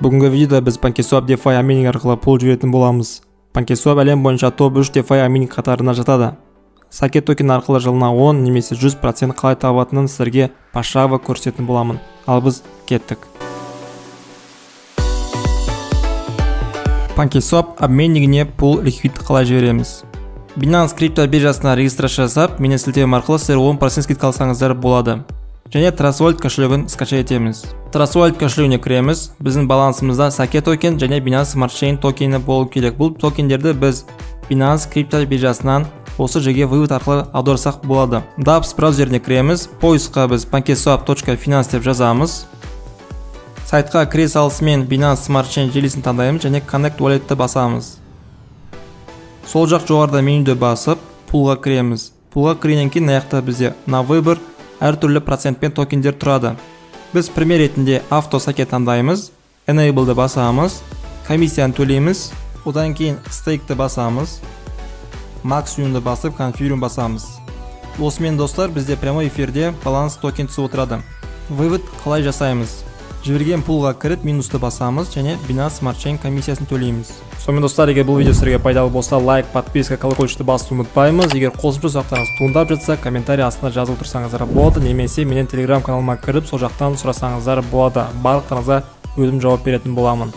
Бүгінгі видеода біз PancakeSwap DeFi амининг арқылы пул жіберетін боламыз. PancakeSwap әлем бойынша топ 3 DeFi амининг қатарына жатады. Саке токен арқылы жылына 10 немесе 100% қалай табатынын сіздерге пошагово көрсететін боламын. Ал біз кеттік. PancakeSwap обменнигіне пул ликвид қалай жібереміз? Binance крипто биржасына регистрация жасап, мені сілтеуім арқылы сіздер 10% скидка алсаңыздар болады. Және Trustwallet кошелегін скачай етеміз. Trustwallet кошелегіне кіреміз. Біздің балансымызда Sake токен және Binance Smart Chain токені болу керек. Бұл токендерді біз Binance крипто биржасынан осы жерге вывод арқылы аударсақ болады. Dapps браузеріне кіреміз. Поисққа біз pankeswap.finance деп жазамыз. Сайтқа кіре салысымен Binance Smart Chain желісін таңдаймыз және Connect Wallet'ті басамыз. Сол жақ жоғарыда менюді басып, пулға кіреміз. Пулға кіргеннен кейін аяқта бізде на выбор әртүрлі процентпен токендер тұрады. Біз пример ретінде авто Sake таңдаймыз, Enable'ды басамыз, комиссияны төлейміз, одан кейін Stake'ті басамыз, Maximum'ды басып, Confirm басамыз. Осымен достар, бізде прямой эфирде баланс токен түсіп отырады. Вывод қалай жасаймыз? Жіберген пулға кіріп, минусты басамыз және Binance Smart Chain комиссиясын төлейміз. Сонымен достар, егер бұл видео сіздерге пайдалы болса, лайк, подписка, колокольчикті басуды ұмытпаймыз. Егер қосымша сұрақтарыңыз туындап жатса, комментарий астына жазып отырсаңыздар болады, немесе менен Telegram каналыма кіріп, сол жақтан сұрасаңыздар болады. Барлықтарыңызға өзім жауап беретін боламын.